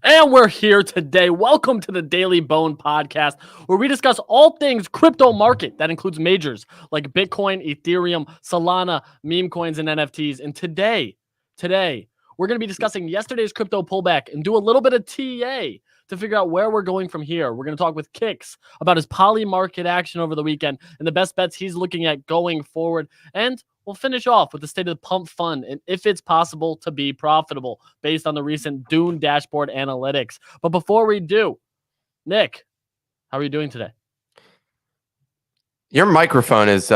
And we're here today. Welcome to the Daily Bone podcast, where we discuss all things crypto market. That includes majors like Bitcoin, Ethereum, Solana, Memecoins, and NFTs. And today, we're going to be discussing yesterday's crypto pullback and do a little bit of TA to figure out where we're going from here. We're going to talk with Kix about his Polymarket action over the weekend and the best bets he's looking at going forward. And we'll finish off with the state of the pump fund and if it's possible to be profitable based on the recent Dune dashboard analytics. But before we do, Nick, how are you doing today? Your microphone is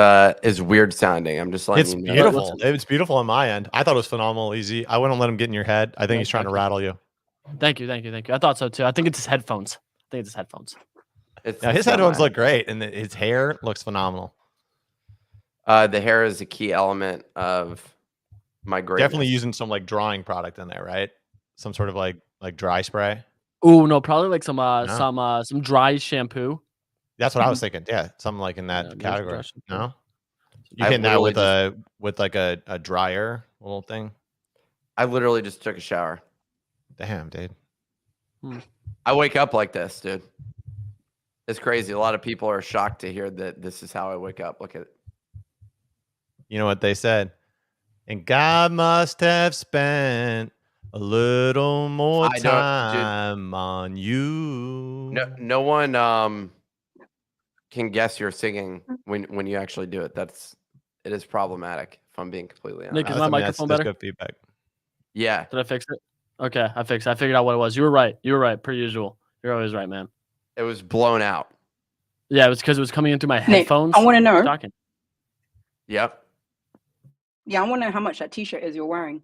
weird sounding. I'm just letting It's you know. beautiful. It's beautiful on my end. I thought it was phenomenal, easy. I wouldn't let him get in your head. I think he's trying to rattle you. Thank you. I thought so too. I think it's his headphones. His headphones look great, and his hair looks phenomenal. The hair is a key element of my greatness. Definitely using some like drawing product in there, right? Some sort of like dry spray. Oh no, probably like some dry shampoo. That's what I was thinking. Yeah, something like in that category. No, you I hitting that literally with like a dryer little thing. I literally just took a shower. Damn, dude. I wake up like this, dude. It's crazy. A lot of people are shocked to hear that this is how I wake up. Look at it. You know what they said? And God must have spent a little more time on you. No one can guess you're singing when you actually do it. It is problematic, if I'm being completely honest. Nick, is my microphone better? That's good feedback. Yeah. Did I fix it? Okay, I fixed it. I figured out what it was. You were right. Per usual. You're always right, man. It was blown out. Yeah, it was because it was coming in through my headphones. Nick, I want to know. Talking. Yep. Yeah, I want to know how much that T-shirt is you're wearing.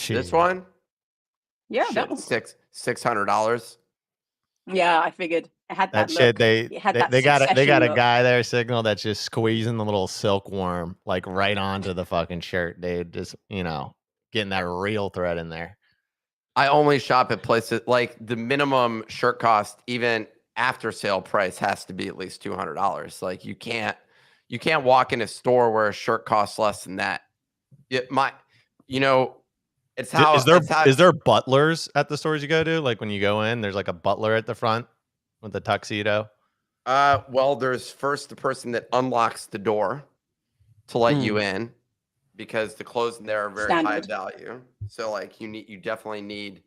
This one? Yeah, Shit, that one. $600. Yeah, I figured it had that, That shit. look. They got a look. guy there, Signal, that's just squeezing the little silkworm like right onto the fucking shirt, dude. Just getting that real thread in there. I only shop at places like the minimum shirt cost, even after sale price, has to be at least $200. Like you can't walk in a store where a shirt costs less than that. It's how is there butlers at the stores you go to? Like when you go in, there's like a butler at the front with the tuxedo. Well, there's first the person that unlocks the door to let you in, because the clothes in there are very high value. So like you definitely need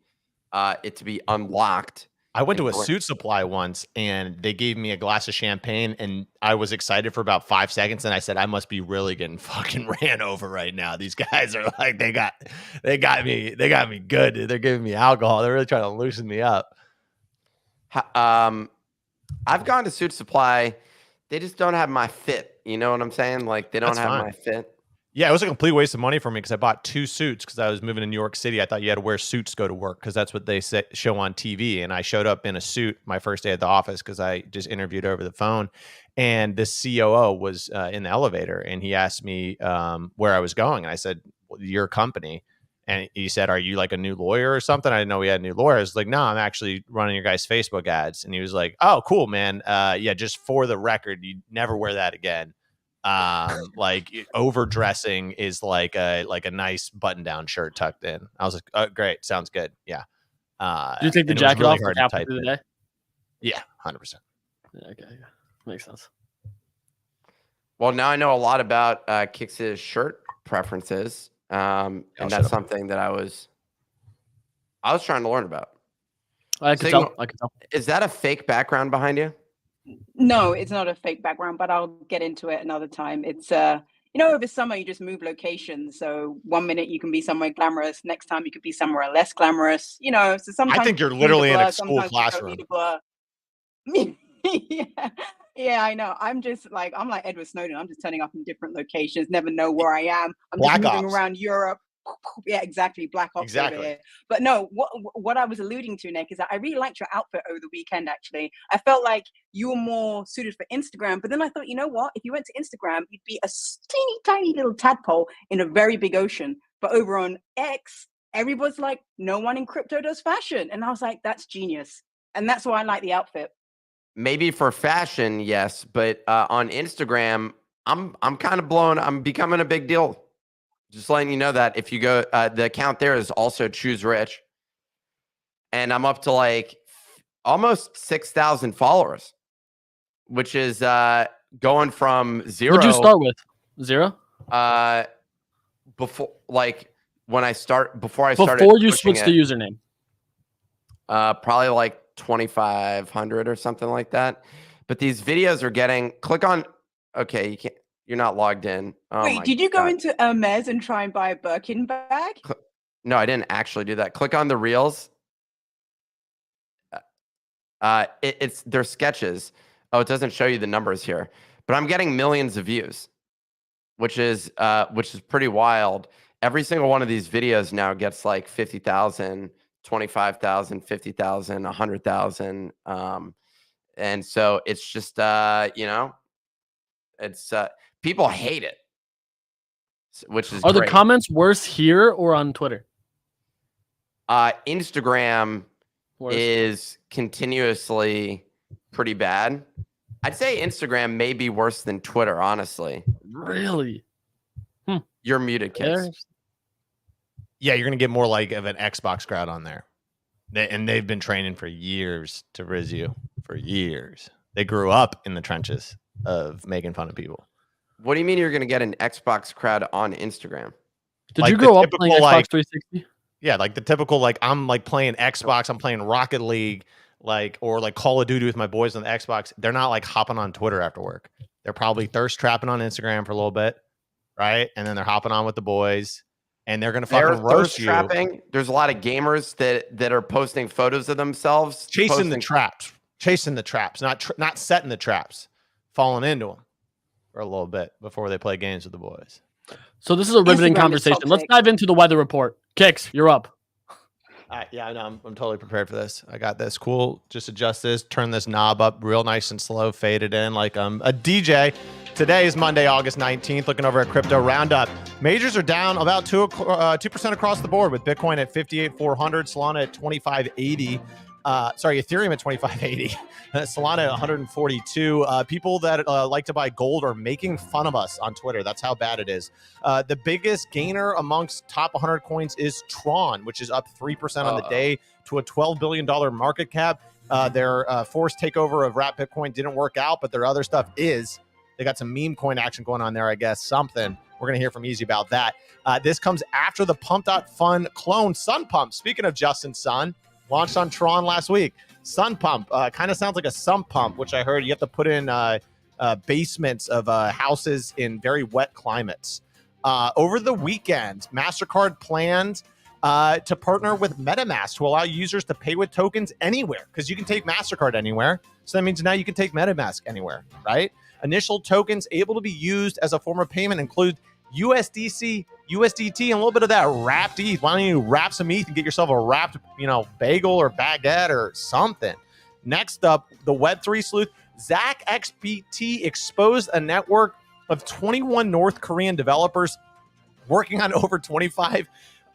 it to be unlocked. I went to a suit supply once and they gave me a glass of champagne and I was excited for about 5 seconds and I said, I must be really getting fucking ran over right now. These guys are like, they got me good, dude. They're giving me alcohol. They're really trying to loosen me up. I've gone to suit supply. They just don't have my fit. You know what I'm saying? Like they don't have my fit. Yeah, it was a complete waste of money for me because I bought 2 suits because I was moving to New York City. I thought you had to wear suits to go to work because that's what they show on TV. And I showed up in a suit my first day at the office because I just interviewed over the phone. And this COO was in the elevator and he asked me where I was going. And I said, well, your company. And he said, are you like a new lawyer or something? I didn't know we had a new lawyer. I was like, no, I'm actually running your guys' Facebook ads. And he was like, oh, cool, man. Yeah, just for the record, you never wear that again. Like overdressing is like a nice button down shirt tucked in. I was like, oh, great, sounds good. Yeah. Do you take the jacket off halfway through the day? Yeah, 100%. Yeah, okay, yeah. Makes sense. Well, now I know a lot about Kix's shirt preferences, and that's something that I was trying to learn about. I can tell. Is that a fake background behind you? No, it's not a fake background, but I'll get into it another time. It's over summer you just move locations. So one minute you can be somewhere glamorous, next time you could be somewhere less glamorous. So sometimes I think you're literally in a school classroom. Yeah, I know. I'm like Edward Snowden. I'm just turning up in different locations, never know where I am. I'm just moving around Europe. Yeah, exactly. Black Ops over here. But no, what I was alluding to, Nick, is that I really liked your outfit over the weekend, actually. I felt like you were more suited for Instagram. But then I thought, you know what? If you went to Instagram, you'd be a teeny tiny little tadpole in a very big ocean. But over on X, everybody's like, no one in crypto does fashion. And I was like, that's genius. And that's why I like the outfit. Maybe for fashion, yes. But on Instagram, I'm kind of blown. I'm becoming a big deal. Just letting you know that if you go, the account there is also Choose Rich. and I'm up to like almost 6,000 followers, which is going from 0. What'd you start with? 0? Before, like before I started before you pushing switched the username. Probably like 2,500 or something like that. But these videos are getting. Click on. Okay, you're not logged in. Oh, wait, did you go into Hermes and try and buy a Birkin bag? No, I didn't actually do that. Click on the reels. They're sketches. Oh, it doesn't show you the numbers here, but I'm getting millions of views, which is pretty wild. Every single one of these videos now gets like 50,000, 25,000, 50,000, 100,000. And so it's just, it's people hate it, which is Are great. the comments worse here or on Twitter? Instagram is continuously pretty bad. I'd say Instagram may be worse than Twitter, honestly. Really? You're muted, kids. Yeah, you're going to get more like of an Xbox crowd on there. And they've been training for years to riz you. For years. They grew up in the trenches of making fun of people. What do you mean you're going to get an Xbox crowd on Instagram? Did you grow up playing Xbox 360? Yeah, like the typical, like I'm like playing Xbox, I'm playing Rocket League, or like Call of Duty with my boys on the Xbox. They're not like hopping on Twitter after work. They're probably thirst trapping on Instagram for a little bit, right? And then they're hopping on with the boys, and they're gonna fucking roast you. Trapping. There's a lot of gamers that are posting photos of themselves, chasing the traps, not setting the traps, falling into them for a little bit before they play games with the boys. So this is a riveting conversation. Let's dive into the weather report. Kicks, you're up. Yeah, no, I'm totally prepared for this. I got this. Cool. Just adjust this, turn this knob up real nice and slow, fade it in like I'm a DJ. Today is Monday, August 19th. Looking over at Crypto Roundup. Majors are down about 2% across the board, with Bitcoin at 58,400, Solana at 2,580. Ethereum at 2,580, Solana at 142. People that like to buy gold are making fun of us on Twitter. That's how bad it is. The biggest gainer amongst top 100 coins is Tron, which is up 3% on the day to a $12 billion market cap. Their forced takeover of Wrap Bitcoin didn't work out, but their other stuff is. They got some meme coin action going on there, I guess, something. We're going to hear from Easy about that. This comes after the Pump.Fun clone Sun Pump. Speaking of Justin Sun, launched on Tron last week. Sun Pump kind of sounds like a sump pump, which I heard you have to put in basements of houses in very wet climates. Over the weekend, MasterCard planned to partner with MetaMask to allow users to pay with tokens anywhere, because you can take MasterCard anywhere. So that means now you can take MetaMask anywhere, right? Initial tokens able to be used as a form of payment include USDC, USDT, and a little bit of that wrapped ETH. Why don't you wrap some ETH and get yourself a wrapped, bagel or baguette or something? Next up, the Web3 sleuth Zach XBT exposed a network of 21 North Korean developers working on over 25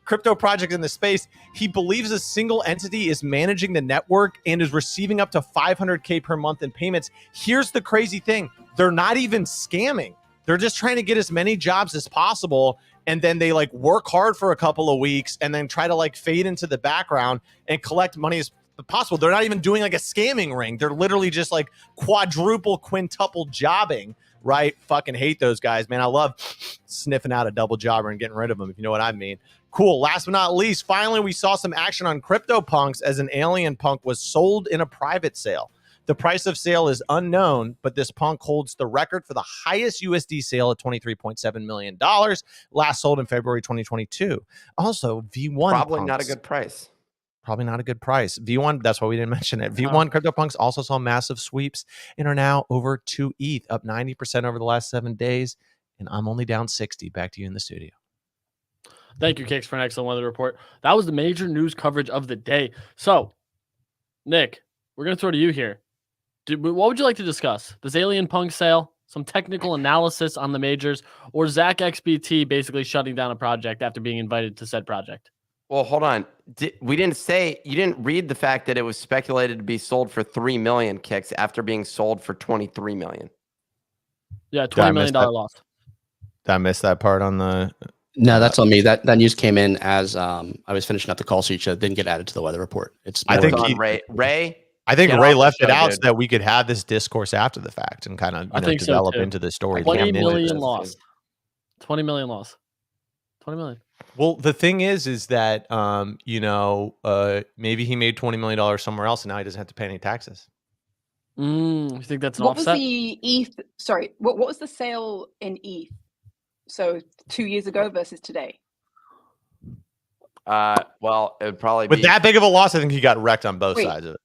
crypto projects in the space. He believes a single entity is managing the network and is receiving up to $500K per month in payments. Here's the crazy thing. They're not even scamming. They're just trying to get as many jobs as possible, and then they work hard for a couple of weeks and then try to fade into the background and collect money as possible. They're not even doing a scamming ring. They're literally just quadruple, quintuple jobbing, right? Fucking hate those guys, man. I love sniffing out a double jobber and getting rid of them, if you know what I mean. Cool. Last but not least, finally, we saw some action on CryptoPunks as an alien punk was sold in a private sale. The price of sale is unknown, but this punk holds the record for the highest USD sale at $23.7 million, last sold in February 2022. Also, V1 Probably punks, not a good price. Probably not a good price. V1, that's why we didn't mention it. V1 CryptoPunks also saw massive sweeps and are now over 2 ETH, up 90% over the last 7 days. And I'm only down 60. Back to you in the studio. Thank you, Kicks, for an excellent weather report. That was the major news coverage of the day. So, Nick, we're going to throw to you here. What would you like to discuss? This alien punk sale, some technical analysis on the majors, or Zach XBT basically shutting down a project after being invited to said project? Well, hold on. You didn't read the fact that it was speculated to be sold for $3 million, Kicks, after being sold for $23 million. Yeah, $20 million loss. Did I miss that part on the No, that's on me. That news came in as I was finishing up the call sheet, so it didn't get added to the weather report. I think Ray. I think Ray left it out so that we could have this discourse after the fact and kind of develop into the story. 20 million loss. 20 million loss. 20 million. Well, the thing is that maybe he made $20 million somewhere else, and now he doesn't have to pay any taxes. You think that's an what offset? Was the ETH? Sorry, what was the sale in ETH? So 2 years ago versus today. Well, it would probably with that big of a loss. I think he got wrecked on both sides of it.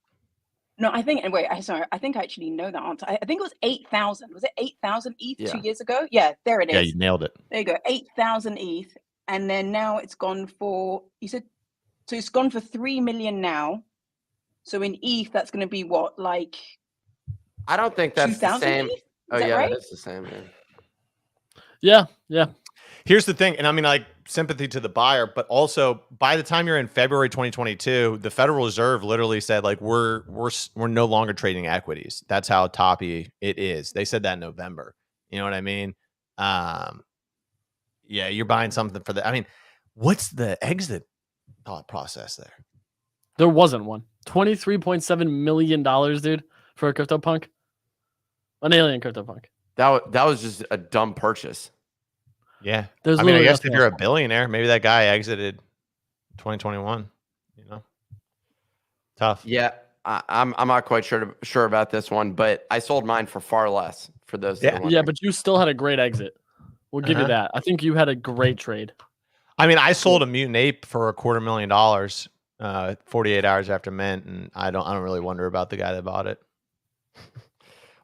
No, I think. Wait, I think I actually know that answer. I think it was 8,000. Was it 8,000 ETH 2 years ago? Yeah, there it is. Yeah, you nailed it. There you go. 8,000 ETH, and then now it's gone for. You said, so it's gone for 3 million now. So in ETH, that's going to be what, like? I don't think that's the same. ETH? Oh yeah, right? that's the same. Yeah. Here's the thing, and I mean, like, sympathy to the buyer, but also by the time you're in February 2022, the Federal Reserve literally said, like, we're no longer trading equities. That's how toppy it is. They said that in November. You know what I mean? Yeah, you're buying something for that. I mean, what's the exit thought process there? There wasn't one. $23.7 million, dude, for a CryptoPunk. An alien CryptoPunk. That was just a dumb purchase. Yeah. I mean, I guess if you're a billionaire, maybe that guy exited 2021, Tough. Yeah. I'm not quite sure about this one, but I sold mine for far less for those. Yeah, but you still had a great exit. We'll give you that. I think you had a great trade. I mean, I sold a Mutant Ape for $250,000 48 hours after mint, and I don't really wonder about the guy that bought it.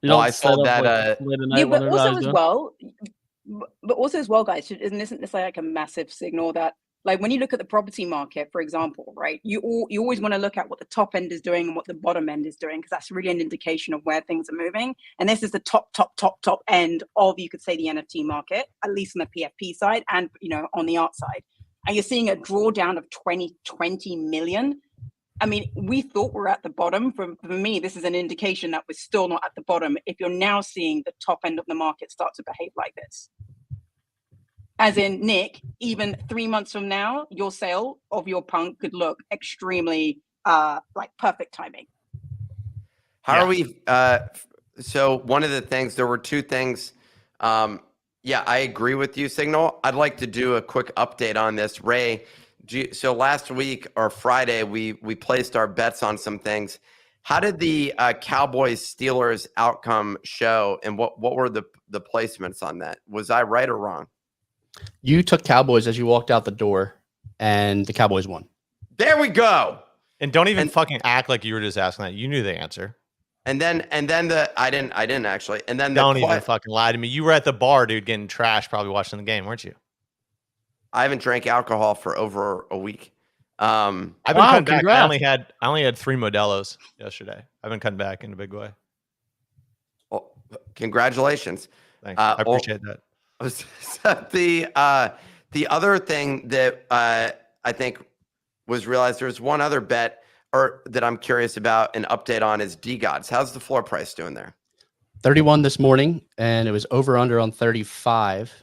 I sold that but also as well, guys, isn't this like a massive signal that, like, when you look at the property market, for example, right, you always want to look at what the top end is doing and what the bottom end is doing, because that's really an indication of where things are moving. And this is the top end of, you could say, the NFT market, at least on the PFP side and on the art side. And you're seeing a drawdown of 20 million. I mean, we thought we're at the bottom. For me, this is an indication that we're still not at the bottom if you're now seeing the top end of the market start to behave like this. As in, Nick, even 3 months from now, your sale of your punk could look extremely like perfect timing. How are we? So one of the things, there were two things. Yeah, I agree with you, Signal. I'd like to do a quick update on this, Ray. So last week or Friday, we placed our bets on some things. How did the Cowboys-Steelers outcome show, and what were the placements on that? Was I right or wrong? You took Cowboys as you walked out the door, and the Cowboys won. There we go. And don't even fucking act like you were just asking that. You knew the answer. And then I didn't actually. And then don't even fucking lie to me. You were at the bar, dude, getting trashed, probably watching the game, weren't you? I haven't drank alcohol for over a week. I've been cutting back. I only had 3 Modelo's yesterday. I've been cutting back in a big way. Well, congratulations. Thanks. I appreciate that. The other thing that I think was realized, there's one other bet that I'm curious about an update on is DGods. How's the floor price doing there? 31 this morning, and it was over under on 35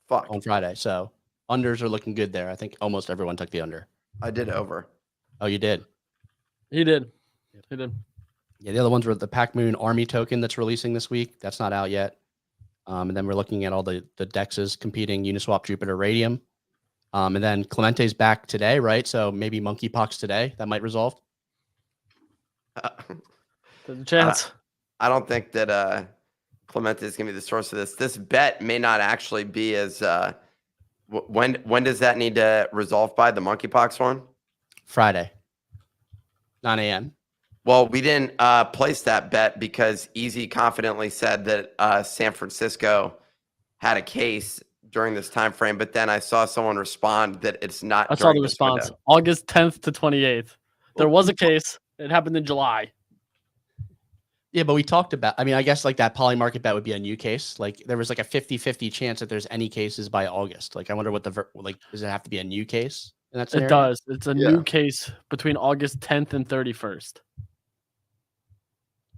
on Friday. So unders are looking good there. I think almost everyone took the under. I did over. Oh, you did? He did. Yeah, the other ones were the Pac Moon Army token that's releasing this week. That's not out yet. And then we're looking at all the DEXs competing, Uniswap, Jupiter, Radium. And then Clemente's back today, right? So maybe monkeypox today. That might resolve. There's a chance. I don't think that Clemente is going to be the source of this. This bet may not actually be as when does that need to resolve by, the monkeypox one? Friday, 9 a.m. Well, we didn't place that bet because Easy confidently said that San Francisco had a case during this time frame, but then I saw someone respond that it's not. I saw the response. Window. August 10th to 28th. There was a case. It happened in July. Yeah, but we talked about, I mean, I guess like that Polymarket bet would be a new case. Like there was like a 50-50 chance that there's any cases by August. Like I wonder what does it have to be a new case in that scenario? It does. It's a new case between August 10th and 31st.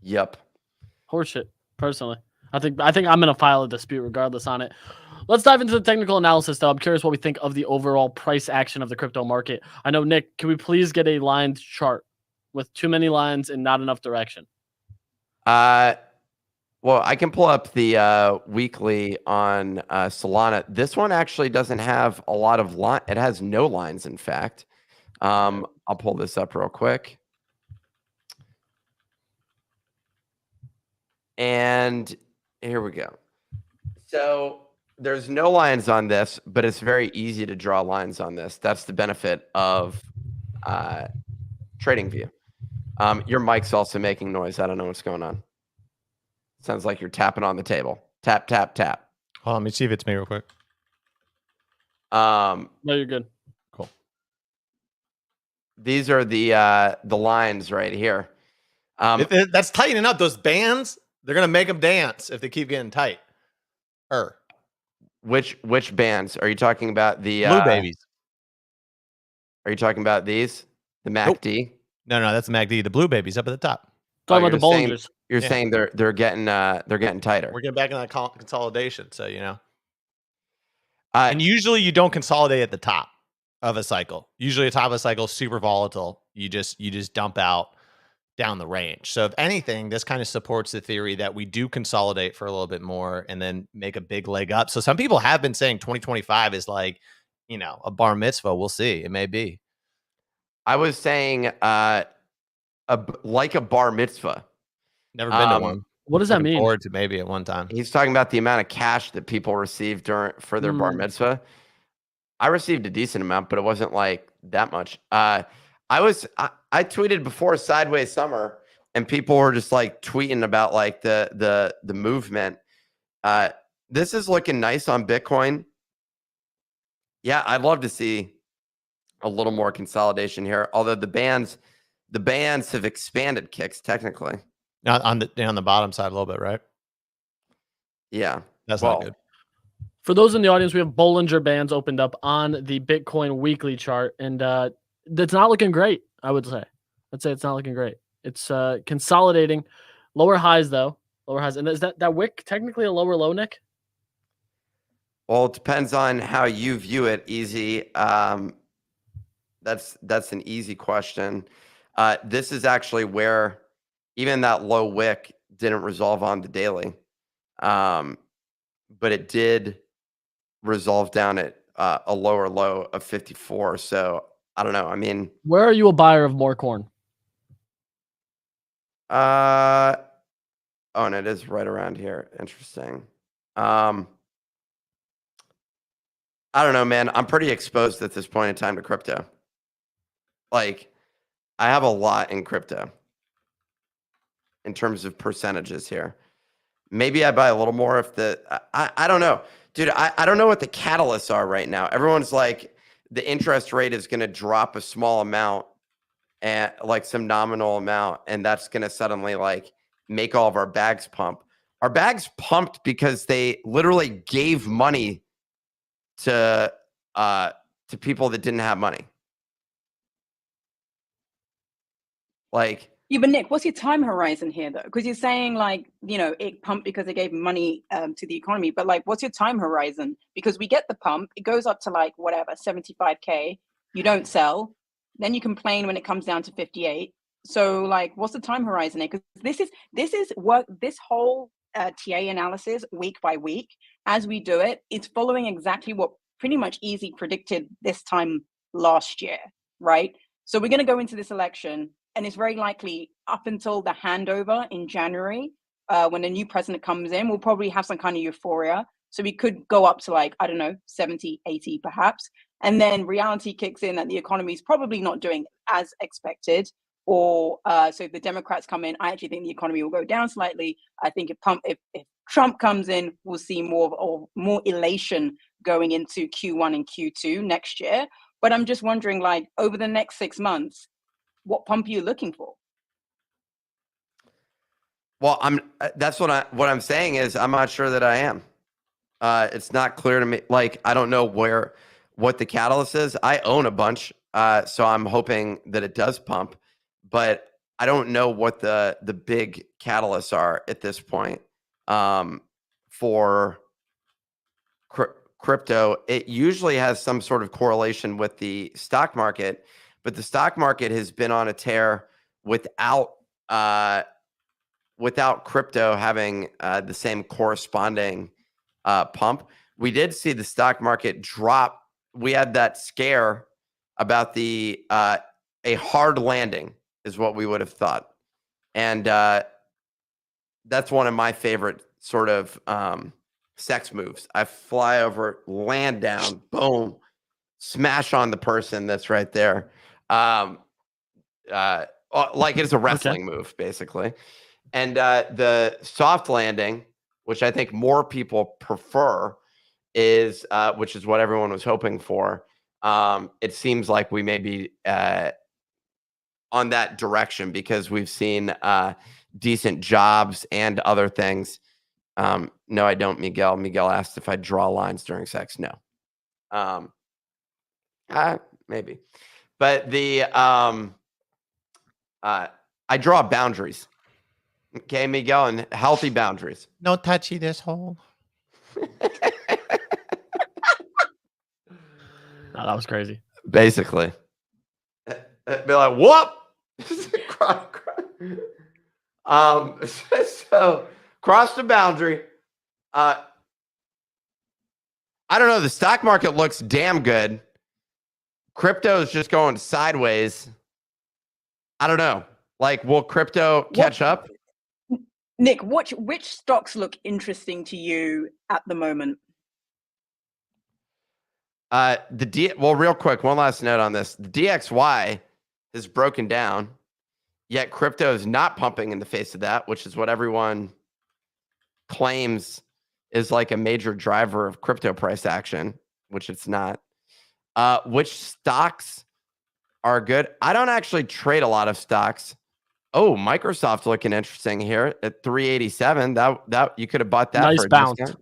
Yep. Horseshit, personally. I think I'm going to file a dispute regardless on it. Let's dive into the technical analysis, though. I'm curious what we think of the overall price action of the crypto market. I know, Nick, can we please get a lined chart with too many lines and not enough direction? Well, I can pull up the weekly on Solana. This one actually doesn't have a lot of line. It has no lines, in fact. I'll pull this up real quick. And here we go. So there's no lines on this, but it's very easy to draw lines on this. That's the benefit of TradingView. Your mic's also making noise. I don't know what's going on. Sounds like you're tapping on the table. Tap, tap, tap. Well, let me see if it's me real quick. No, you're good. Cool. These are the lines right here. That's tightening up. Those bands, they're gonna make them dance if they keep getting tight. Which bands are you talking about? The blue babies. Are you talking about these? The MACD? Nope. No, that's the MACD. The blue babies up at the top. Talking about the Bollingers. You're saying they're getting tighter. We're getting back in that consolidation, so and usually you don't consolidate at the top of a cycle. Usually, the top of a cycle is super volatile. You just dump out down the range. So if anything, this kind of supports the theory that we do consolidate for a little bit more and then make a big leg up. So some people have been saying 2025 is like, a bar mitzvah. We'll see. It may be. I was saying like a bar mitzvah. Never been to one. What does that mean? Forward to maybe at one time. He's talking about the amount of cash that people receive for their bar mitzvah. I received a decent amount, but it wasn't like that much. I tweeted before Sideways Summer, and people were just like tweeting about like the movement. This is looking nice on Bitcoin. Yeah, I'd love to see a little more consolidation here. Although the bands have expanded kicks technically. On the bottom side a little bit, right? Yeah, that's not good. For those in the audience, we have Bollinger Bands opened up on the Bitcoin weekly chart, and it's not looking great. I would say, I'd say it's not looking great. It's consolidating, lower highs though, lower highs. And is that wick technically a lower low, Nick? Well, it depends on how you view it. Easy. That's an easy question. This is actually where even that low wick didn't resolve on the daily, but it did resolve down at a lower low of 54. So I don't know. I mean, where are you a buyer of more corn? Oh, and it is right around here. Interesting. I don't know, man. I'm pretty exposed at this point in time to crypto. Like, I have a lot in crypto in terms of percentages here. Maybe I buy a little more if I don't know. Dude, I don't know what the catalysts are right now. Everyone's like, the interest rate is going to drop a small amount and like some nominal amount, and that's going to suddenly like make all of our bags pump. Our bags pumped because they literally gave money to people that didn't have money. Like, yeah, but Nick, what's your time horizon here, though? Because you're saying like, it pumped because it gave money to the economy. But like, what's your time horizon? Because we get the pump, it goes up to like whatever 75K. You don't sell, then you complain when it comes down to 58. So like, what's the time horizon here? Because this is work. This whole TA analysis week by week as we do it, it's following exactly what pretty much Easy predicted this time last year, right? So we're going to go into this election. And it's very likely up until the handover in January, when a new president comes in, we'll probably have some kind of euphoria. So we could go up to like, I don't know, 70, 80 perhaps. And then reality kicks in that the economy is probably not doing as expected. Or so if the Democrats come in, I actually think the economy will go down slightly. I think if Trump comes in, we'll see more elation going into Q1 and Q2 next year. But I'm just wondering, like, over the next 6 months, what pump are you looking for? Well, that's what I'm saying is I'm not sure that I am. It's not clear to me. Like, I don't know what the catalyst is. I own a bunch, so I'm hoping that it does pump, but I don't know what the big catalysts are at this point. for crypto, it usually has some sort of correlation with the stock market, but the stock market has been on a tear without crypto having the same corresponding pump. We did see the stock market drop. We had that scare about a hard landing is what we would have thought. And that's one of my favorite sort of sex moves. I fly over, land down, boom, smash on the person that's right there. Like it's a wrestling move, basically. And the soft landing, which I think more people prefer, is which is what everyone was hoping for. It seems like we may be on that direction because we've seen decent jobs and other things. No, I don't, Miguel. Miguel asked if I draw lines during sex. No. Maybe. But I draw boundaries. Okay, Miguel, and healthy boundaries. No touchy this hole. No, that was crazy. Basically. Be like, whoop! So cross the boundary. I don't know. The stock market looks damn good. Crypto is just going sideways. I don't know. Like, will crypto catch up? Nick, which stocks look interesting to you at the moment? Well, real quick, one last note on this. The DXY has broken down, yet crypto is not pumping in the face of that, which is what everyone claims is like a major driver of crypto price action, which it's not. Which stocks are good? I don't actually trade a lot of stocks. Oh, Microsoft looking interesting here at 387. That you could have bought that nice for a bounce. discount.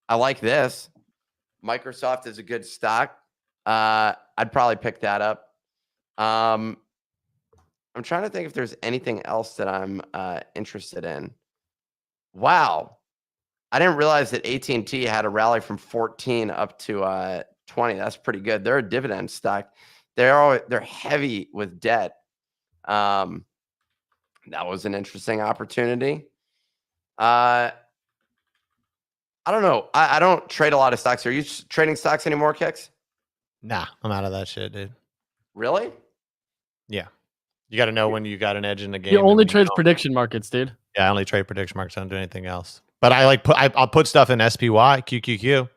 I like this. Microsoft is a good stock. I'd probably pick that up. I'm trying to think if there's anything else that I'm interested in. Wow. I didn't realize that AT&T had a rally from 14 up to 20. That's pretty good. They're a dividend stock. They're heavy with debt. That was an interesting opportunity. I don't know. I don't trade a lot of stocks. Are you trading stocks anymore, Kix? Nah, I'm out of that shit, dude. Really? Yeah. You got to know when you got an edge in the game. He only trades prediction markets, dude. Yeah, I only trade prediction markets. I don't do anything else. But I'll put stuff in SPY, QQQ.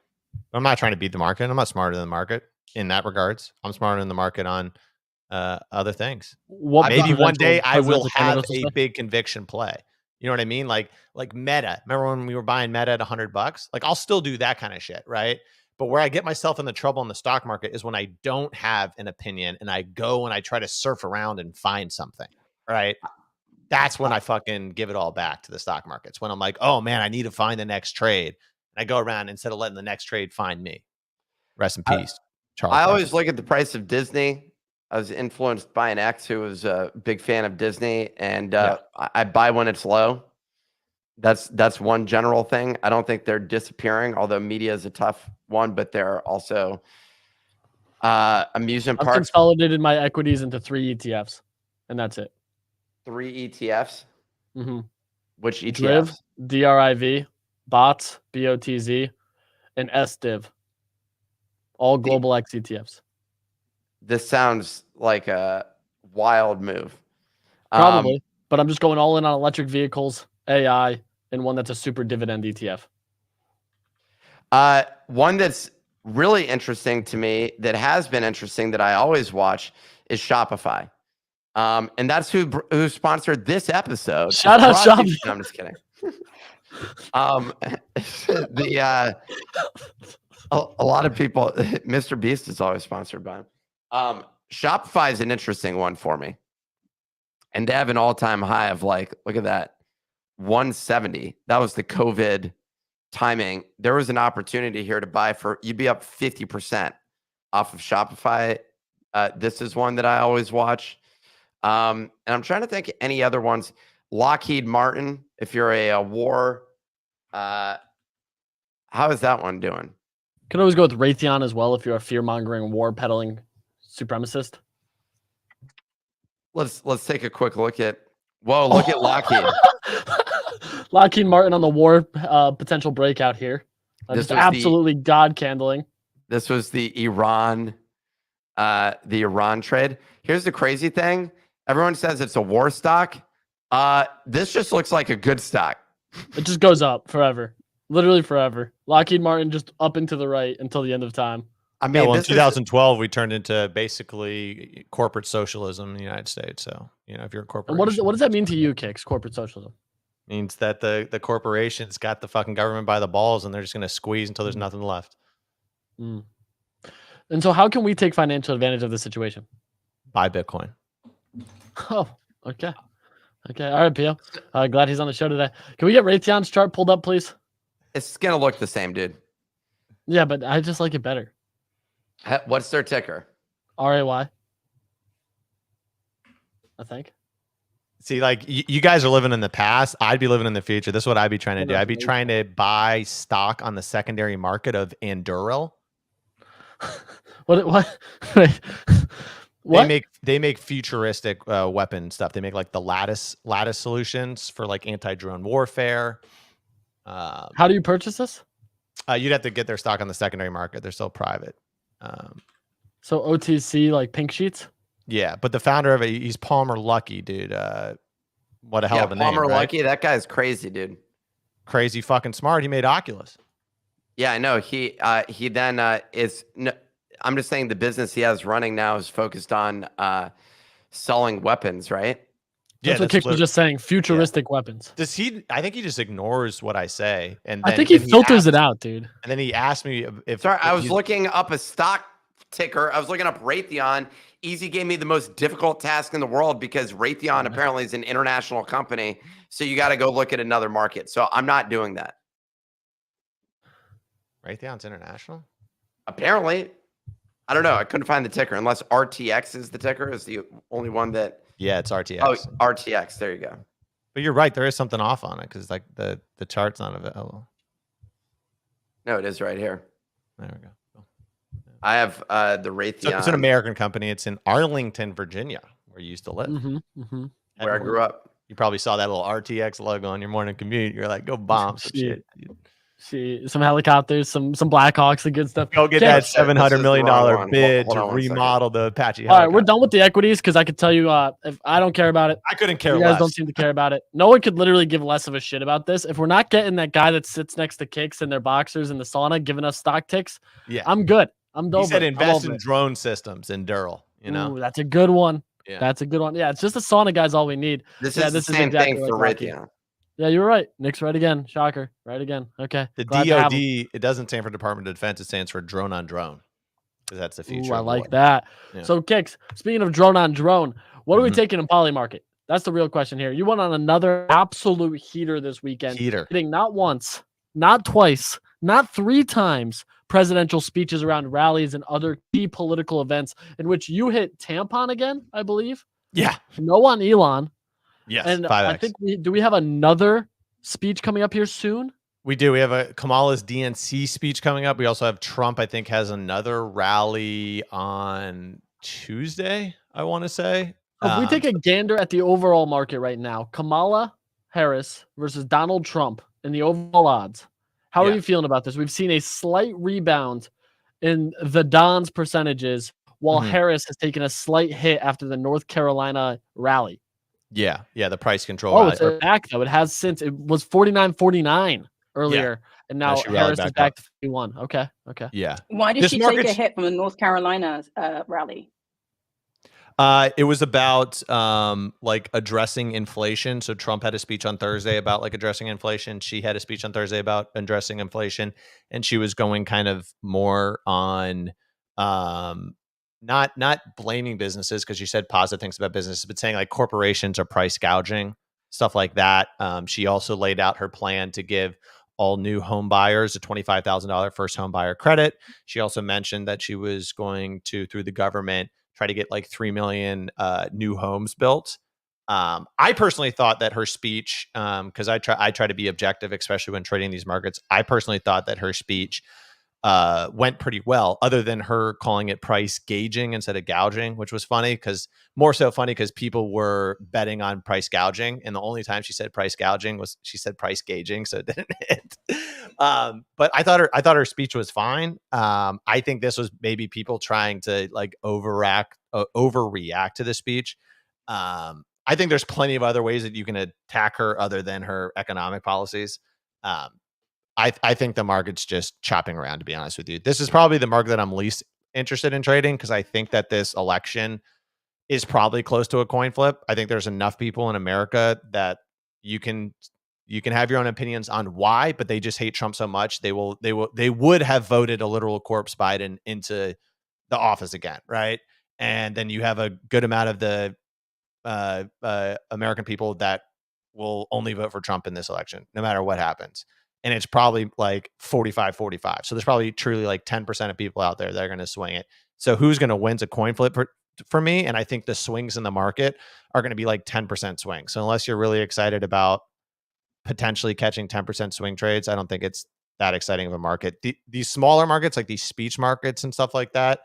I'm not trying to beat the market. I'm not smarter than the market in that regards. I'm smarter than the market on other things. Maybe one day I will have a big conviction play. You know what I mean? Like Meta. Remember when we were buying Meta at $100? Like I'll still do that kind of shit, right? But where I get myself in the trouble in the stock market is when I don't have an opinion and I go and I try to surf around and find something, right? That's when I fucking give it all back to the stock markets. When I'm like, oh man, I need to find the next trade. And I go around instead of letting the next trade find me. Rest in peace, Charles. I always look at the price of Disney. I was influenced by an ex who was a big fan of Disney, and I buy when it's low. That's one general thing. I don't think they're disappearing, although media is a tough one, but they're also amusement parks. I've consolidated my equities into 3 ETFs, and that's it. 3 ETFs? Mm-hmm. Which ETFs? DRIV, BOTZ, BOTZ, and SDIV. All global X ETFs. This sounds like a wild move. Probably, but I'm just going all in on electric vehicles, AI, and one that's a super dividend ETF. One that's really interesting to me, that has been interesting, that I always watch, is Shopify. And that's who sponsored this episode. Shout out Shopify. No, I'm just kidding. A lot of people, Mr. Beast is always sponsored by him. Shopify is an interesting one for me. And they have an all-time high of look at that, 170. That was the COVID timing. There was an opportunity here to buy you'd be up 50% off of Shopify. This is one that I always watch. And I'm trying to think any other ones. Lockheed Martin, if you're a war How is that one doing? Could always go with Raytheon as well if you're a fear-mongering, war-peddling supremacist. Let's take a quick look at. Whoa! Look at Lockheed. Lockheed Martin on the war potential breakout here. Just absolutely god-candling. This was the Iran trade. Here's the crazy thing. Everyone says it's a war stock. This just looks like a good stock. It just goes up forever. Literally forever. Lockheed Martin just up and to the right until the end of time. I mean, in 2012, we turned into basically corporate socialism in the United States. So, if you're a corporation. And what does that mean to you, Kix, corporate socialism? Means that the corporations got the fucking government by the balls and they're just going to squeeze until there's nothing left. Mm. And so how can we take financial advantage of this situation? Buy Bitcoin. Oh, okay. Okay. All right, Pio. Glad he's on the show today. Can we get Raytheon's chart pulled up, please? It's going to look the same, dude. Yeah, but I just like it better. What's their ticker? RAY. I think. See, like you guys are living in the past. I'd be living in the future. This is what I'd be trying to do. I'd be trying to buy stock on the secondary market of Anduril. What? Wait. What? They make futuristic weapon stuff. They make like the lattice solutions for like anti-drone warfare. How do you purchase this? You'd have to get their stock on the secondary market. They're still private. So OTC, like pink sheets? Yeah, but the founder of it, he's Palmer Luckey, dude. What a hell of a name, Palmer right? Luckey, that guy's crazy, dude. Crazy fucking smart. He made Oculus. Yeah, I know. He then is. No, I'm just saying the business he has running now is focused on selling weapons, right? That's what Kix was just saying. Futuristic weapons. Does he? I think he just ignores what I say, and I think he filters it out, dude. And then he asked me if. Sorry, I was looking up a stock ticker. I was looking up Raytheon. Easy gave me the most difficult task in the world because Raytheon apparently is an international company. So you got to go look at another market. So I'm not doing that. Raytheon's international? Apparently. I don't know. I couldn't find the ticker unless RTX is the ticker. Is the only one that. Yeah, it's RTX. Oh, RTX. There you go. But you're right. There is something off on it because like the chart's not available. No, it is right here. There we go. I have the Raytheon. So it's an American company. It's in Arlington, Virginia, where you used to live. Where I grew up. You probably saw that little RTX logo on your morning commute. You're like, go bomb some shit. See some helicopters, some Blackhawks, the good stuff. Go get that $700 million bid to remodel the Apache helicopter. All right, we're done with the equities because I could tell you if I don't care about it. I couldn't care less. You guys don't seem to care about it. No one could literally give less of a shit about this. If we're not getting that guy that sits next to Kix in their boxers in the sauna giving us stock ticks, I'm good. I'm done. He said invest in drone systems in Durrell. Ooh, that's a good one. Yeah. That's a good one. Yeah, it's just a sauna guy's all we need. This is the same thing for Raytheon. Yeah, you're right. Nick's right again. Shocker. Right again. Okay. The DOD, it doesn't stand for Department of Defense. It stands for drone on drone. Because that's the future. Ooh, I like that. Yeah. So, Kix, speaking of drone on drone, what are we taking in Polymarket? That's the real question here. You went on another absolute heater this weekend. Hitting not once, not twice, not 3 times presidential speeches around rallies and other key political events in which you hit tampon again, I believe. Yeah. No on Elon. Yes. And 5X. I think we have another speech coming up here soon. We do. We have a Kamala's DNC speech coming up. We also have Trump, I think, has another rally on Tuesday, I want to say. If we take a gander at the overall market right now, Kamala Harris versus Donald Trump in the overall odds. How are you feeling about this? We've seen a slight rebound in the Don's percentages while Harris has taken a slight hit after the North Carolina rally. Yeah. Yeah. The price control. Oh, it's back though. It has since. It was 49.49 earlier. And now Harris is back to 51. Okay. Yeah. Why did she take a hit from the North Carolina rally? It was about like addressing inflation. So Trump had a speech on Thursday about like addressing inflation. She had a speech on Thursday about addressing inflation, and she was going kind of more on not blaming businesses because she said positive things about businesses, but saying like corporations are price gouging, stuff like that. She also laid out her plan to give all new home buyers a $25,000 first home buyer credit. She also mentioned that she was going to, through the government, try to get like 3 million new homes built. I personally thought that her speech, because I try to be objective, especially when trading these markets. I personally thought that her speech went pretty well, other than her calling it price gauging instead of gouging, which was funny, because people were betting on price gouging, and the only time she said price gouging was she said price gauging, so it didn't hit. But I thought her speech was fine. I think this was maybe people trying to like overreact to the speech. I think there's plenty of other ways that you can attack her other than her economic policies. I think the market's just chopping around, to be honest with you. This is probably the market that I'm least interested in trading, because I think that this election is probably close to a coin flip. I think there's enough people in America that you can have your own opinions on why, but they just hate Trump so much they would have voted a literal corpse Biden into the office again, right? And then you have a good amount of the American people that will only vote for Trump in this election, no matter what happens. And it's probably like 45-45. So there's probably truly like 10% of people out there that are going to swing it. So who's going to win's a coin flip for me? And I think the swings in the market are going to be like 10% swings. So unless you're really excited about potentially catching 10% swing trades, I don't think it's that exciting of a market. These smaller markets, like these speech markets and stuff like that,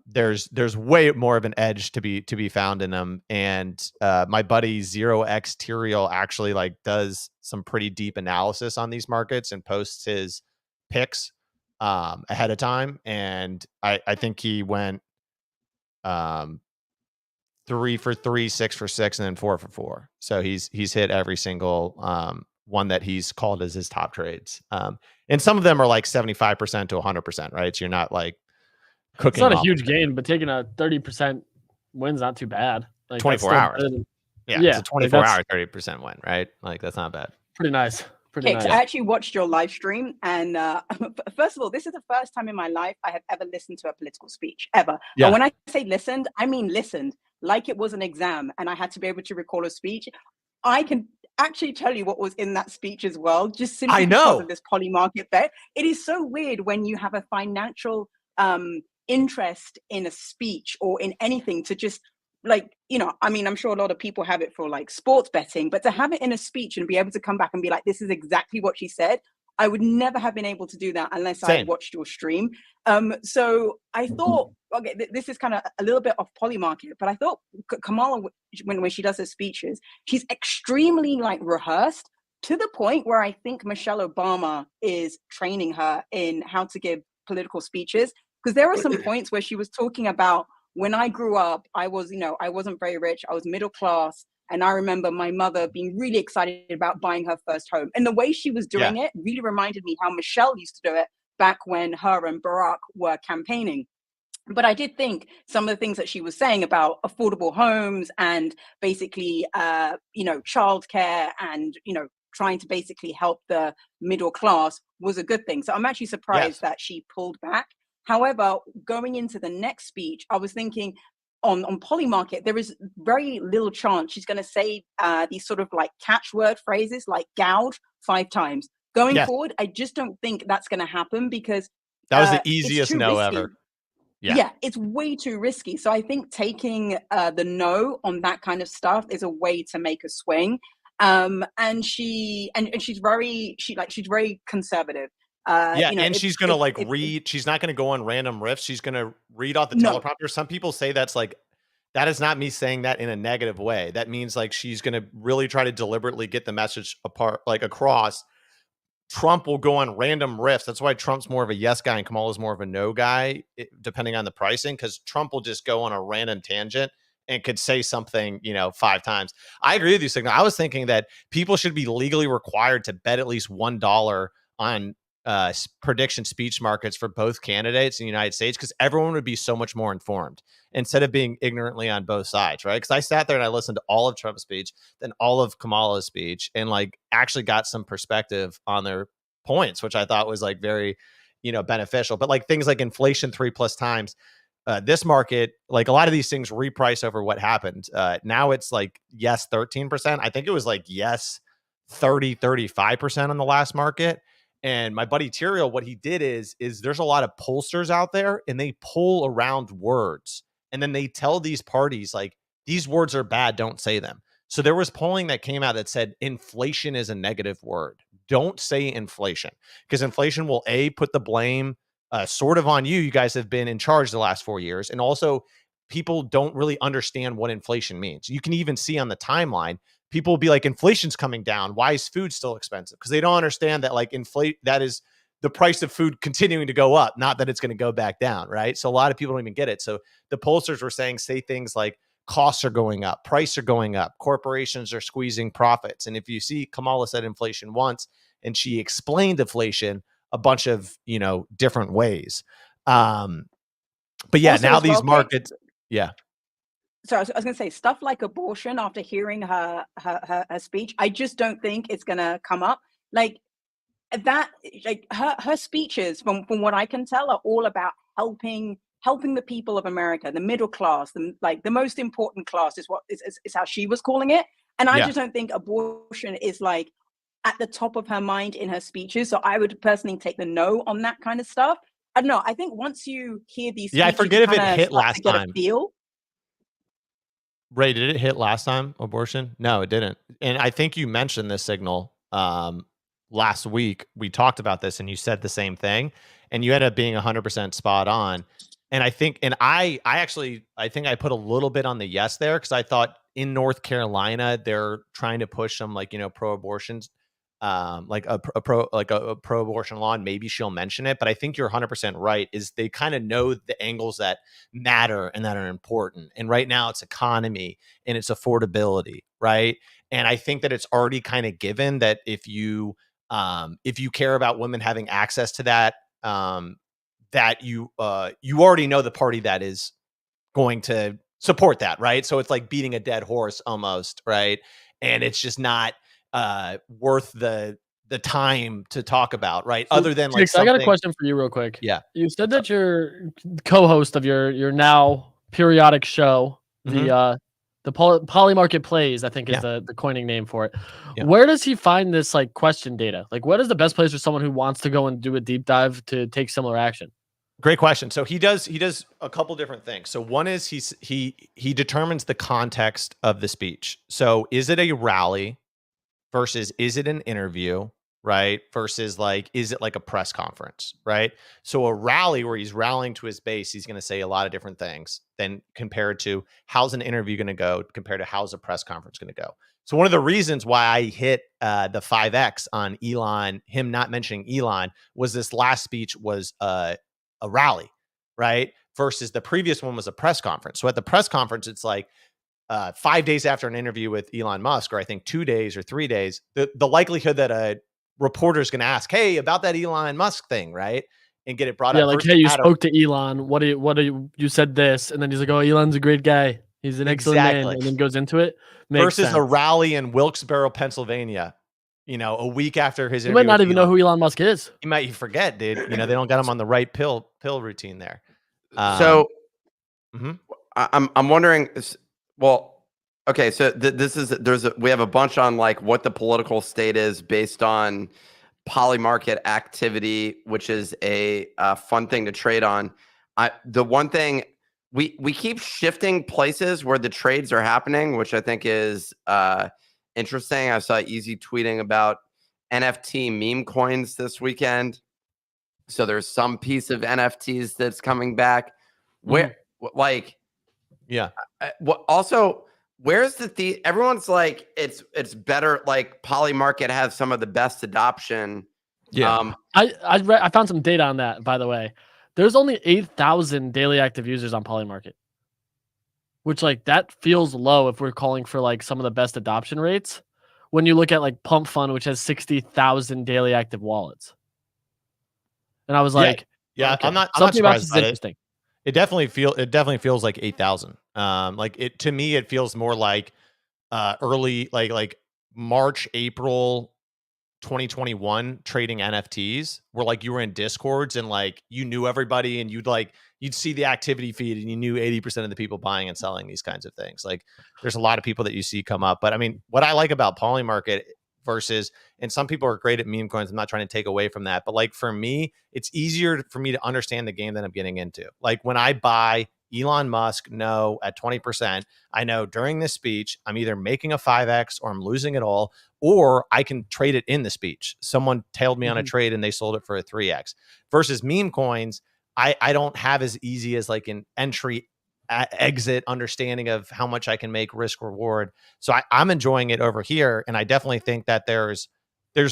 there's way more of an edge to be found in them. And my buddy 0x Terial actually like does some pretty deep analysis on these markets and posts his picks ahead of time. And I think he went 3 for 3, 6 for 6, and then 4 for 4. So he's hit every single one that he's called as his top trades. And some of them are like 75% to 100%, right? So you're not like cooking. It's not a huge gain, but taking a 30% win's not too bad. Like 24 hours. Yeah, it's a 24-hour 30% win, right? Like that's not bad. Pretty nice. Pretty nice. I actually watched your live stream, and first of all, this is the first time in my life I have ever listened to a political speech ever. Yeah. And when I say listened, I mean listened, like it was an exam, and I had to be able to recall a speech. I can actually tell you what was in that speech as well, just simply because of this Polymarket bet. It is so weird when you have a financial interest in a speech or in anything to just like, you know, I mean, I'm sure a lot of people have it for like sports betting, but to have it in a speech and be able to come back and be like, this is exactly what she said. I would never have been able to do that unless I watched your stream. So I thought, okay, this is kind of a little bit off Polymarket, but I thought Kamala, when she does her speeches, she's extremely like rehearsed to the point where I think Michelle Obama is training her in how to give political speeches. Because there are some points where she was talking about when I grew up, I was, you know, I wasn't very rich. I was middle class. And I remember my mother being really excited about buying her first home. And the way she was doing it really reminded me how Michelle used to do it back when her and Barack were campaigning. But I did think some of the things that she was saying about affordable homes and basically, you know, childcare and, you know, trying to basically help the middle class was a good thing. So I'm actually surprised that she pulled back. However, going into the next speech, I was thinking on Polymarket, there is very little chance she's going to say these sort of like catchword phrases like gouge 5 times. Going forward, I just don't think that's going to happen because that was the easiest no ever. Yeah, it's way too risky. So I think taking the no on that kind of stuff is a way to make a swing. And she's very conservative. You know, and she's gonna read. She's not gonna go on random riffs. She's gonna read off the teleprompter. Some people say that is not me saying that in a negative way. That means like she's gonna really try to deliberately get the message across. Trump will go on random riffs. That's why Trump's more of a yes guy and Kamala's more of a no guy, depending on the pricing, because Trump will just go on a random tangent and could say something, you know, 5 times. I agree with you, Signal. I was thinking that people should be legally required to bet at least $1 on prediction speech markets for both candidates in the United States, because everyone would be so much more informed instead of being ignorantly on both sides, right? Because I sat there and I listened to all of Trump's speech, then all of Kamala's speech, and like actually got some perspective on their points, which I thought was like very, you know, beneficial. But like things like inflation 3+ times, this market, like a lot of these things reprice over what happened. Now it's like yes 13%. I think it was like yes 35% on the last market. And my buddy Terial, what he did is there's a lot of pollsters out there and they poll around words. And then they tell these parties like, these words are bad, don't say them. So there was polling that came out that said inflation is a negative word. Don't say inflation, because inflation will put the blame sort of on you. You guys have been in charge the last 4 years. And also people don't really understand what inflation means. You can even see on the timeline, people will be like, inflation's coming down. Why is food still expensive? Because they don't understand that like that is the price of food continuing to go up, not that it's going to go back down, right? So a lot of people don't even get it. So the pollsters were say things like costs are going up, prices are going up, corporations are squeezing profits. And if you see, Kamala said inflation once, and she explained inflation a bunch of, different ways. But yeah, also, now these markets, yeah. So I was going to say stuff like abortion. After hearing her speech, I just don't think it's going to come up. Like that, like her speeches, from what I can tell, are all about helping the people of America, the middle class, the most important class is how she was calling it. And I just don't think abortion is like at the top of her mind in her speeches. So I would personally take the no on that kind of stuff. I don't know. I think once you hear these speeches, I forget if it hit last time. Feel. Ray, did it hit last time, abortion? No, it didn't. And I think you mentioned this signal last week. We talked about this and you said the same thing, and you ended up being 100% spot on. And I think, I think I put a little bit on the yes there, because I thought in North Carolina, they're trying to push some pro-abortions, like a pro-abortion law, and maybe she'll mention it. But I think you're 100% right, is they kind of know the angles that matter and that are important. And right now it's economy and it's affordability, right? And I think that it's already kind of given that if you care about women having access to that, that you already know the party that is going to support that, right? So it's like beating a dead horse almost, right? And it's just not worth the time to talk about, right? So, Other than like I got a question for you real quick. Yeah. You said that you're co-host of your now periodic show, the Polymarket Plays, I think is the coining name for it. Yeah. Where does he find this like question data? Like, what is the best place for someone who wants to go and do a deep dive to take similar action? Great question. So he does a couple different things. So one is he determines the context of the speech. So is it a rally versus is it an interview, right? Versus like, is it like a press conference, right? So a rally where he's rallying to his base, he's going to say a lot of different things than compared to how's an interview going to go compared to how's a press conference going to go. So one of the reasons why I hit the 5X on Elon, him not mentioning Elon, was this last speech was a rally, right? Versus the previous one was a press conference. So at the press conference, it's like 5 days after an interview with Elon Musk, or I think 2 days or 3 days, the likelihood that a reporter is going to ask, hey, about that Elon Musk thing, right? And get it brought up. Yeah, like, hey, you spoke to Elon. What do you said this? And then he's like, oh, Elon's a great guy. He's an excellent man. And then goes into it. Versus sense. A rally in Wilkes-Barre, Pennsylvania, a week after his interview. You might not even know who Elon Musk is. You might forget, dude. They don't got him on the right pill routine there. I'm wondering. Well, okay. So we have a bunch on like what the political state is based on Polymarket activity, which is a fun thing to trade on. The one thing we keep shifting places where the trades are happening, which I think is interesting. I saw Easy tweeting about NFT meme coins this weekend. So there's some piece of NFTs that's coming back. Where like, yeah. Also, where's the everyone's like it's better. Like Polymarket has some of the best adoption. Yeah. I found some data on that, by the way. There's only 8,000 daily active users on Polymarket, which like that feels low if we're calling for like some of the best adoption rates. When you look at like Pump Fund, which has 60,000 daily active wallets, and I was like, yeah, okay. I'm not Something about surprised this is by interesting. It definitely feels like 8,000. Like it to me, it feels more like early like March, April 2021 trading NFTs, where like you were in Discords and like you knew everybody and you'd see the activity feed and you knew 80% of the people buying and selling these kinds of things. Like there's a lot of people that you see come up. But I mean, what I like about Polymarket versus, and some people are great at meme coins, I'm not trying to take away from that, but like for me, it's easier for me to understand the game that I'm getting into. Like when I buy Elon Musk know at 20%, I know during this speech, I'm either making a 5X or I'm losing it all, or I can trade it in the speech. Someone tailed me on a trade and they sold it for a 3X. Versus meme coins, I don't have as easy as like an entry exit understanding of how much I can make risk reward. So I'm enjoying it over here. And I definitely think that there's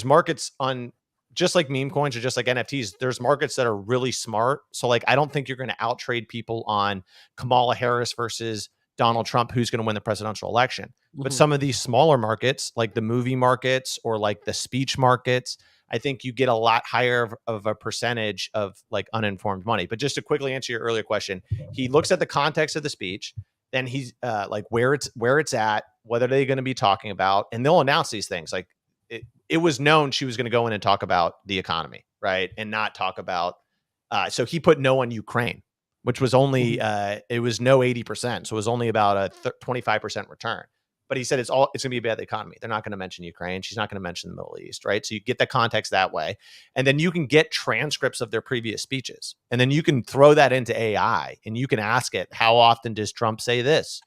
markets on, just like meme coins or just like NFTs, there's markets that are really smart. So like, I don't think you're going to outtrade people on Kamala Harris versus Donald Trump, who's going to win the presidential election. But some of these smaller markets, like the movie markets or like the speech markets, I think you get a lot higher of a percentage of like uninformed money. But just to quickly answer your earlier question, he looks at the context of the speech, then he's like where it's at, what are they going to be talking about, and they'll announce these things. Like it was known she was going to go in and talk about the economy, right, and not talk about. So he put no on Ukraine, which was only it was no 80%, so it was only about a 25% return. But he said it's going to be about the economy. They're not going to mention Ukraine. She's not going to mention the Middle East, right? So you get the context that way. And then you can get transcripts of their previous speeches. And then you can throw that into AI and you can ask it, how often does Trump say this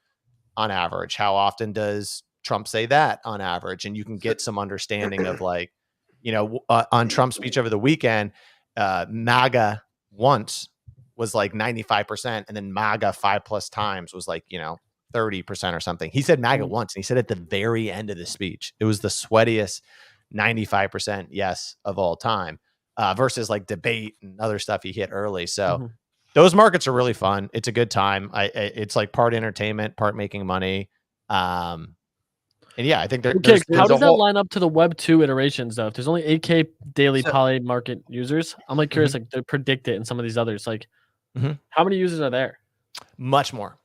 on average? How often does Trump say that on average? And you can get some understanding of like, on Trump's speech over the weekend, MAGA once was like 95%. And then MAGA 5+ times was like, 30% or something. He said MAGA once, and he said at the very end of the speech, it was the sweatiest 95% yes of all time, versus like debate and other stuff he hit early. So those markets are really fun. It's a good time. It's like part entertainment, part making money. And yeah, I think there's how does that line up to the Web 2 iterations though? If there's only 8K daily Polymarket users, I'm like curious, like to predict it in some of these others, like how many users are there? Much more.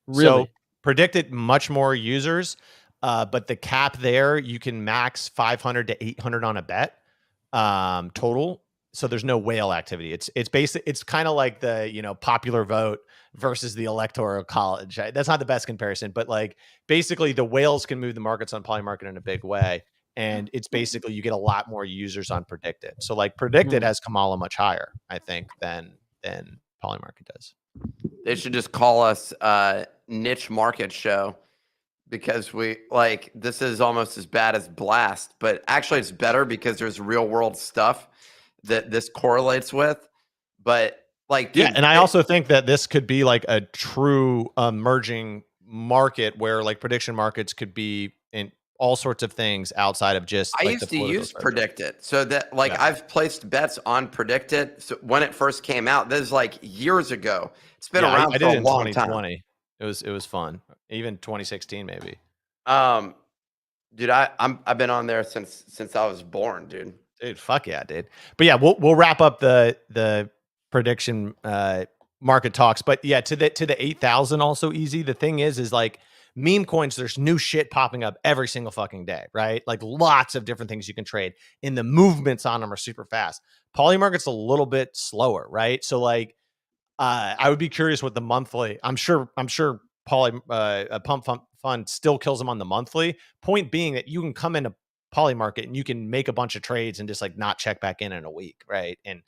Really? So predicted much more users, but the cap there, you can max 500 to 800 on a bet total. So there's no whale activity. It's basic. It's kind of like the popular vote versus the electoral college. That's not the best comparison, but like basically the whales can move the markets on Polymarket in a big way, and it's basically you get a lot more users on predicted. So like predicted has Kamala much higher, I think, than Polymarket does. They should just call us niche market show, because this is almost as bad as Blast, but actually it's better because there's real world stuff that this correlates with. But and I also think that this could be like a true emerging market where like prediction markets could be in all sorts of things outside of just. I used to use Predicted, so that I've placed bets on Predicted. So when it first came out, this is like years ago. It's been around for a long time. It was fun. Even 2016 maybe. Dude, I've been on there since I was born, dude. Dude, fuck yeah, dude. But yeah, we'll wrap up the prediction market talks. But yeah, to the 8,000 also easy. The thing is like meme coins, there's new shit popping up every single fucking day, right? Like lots of different things you can trade, and the movements on them are super fast. Polymarket's a little bit slower, right? So like I would be curious what the monthly. I'm sure a pump fund still kills them on the monthly. Point being that you can come into Polymarket and you can make a bunch of trades and just like not check back in a week, right? And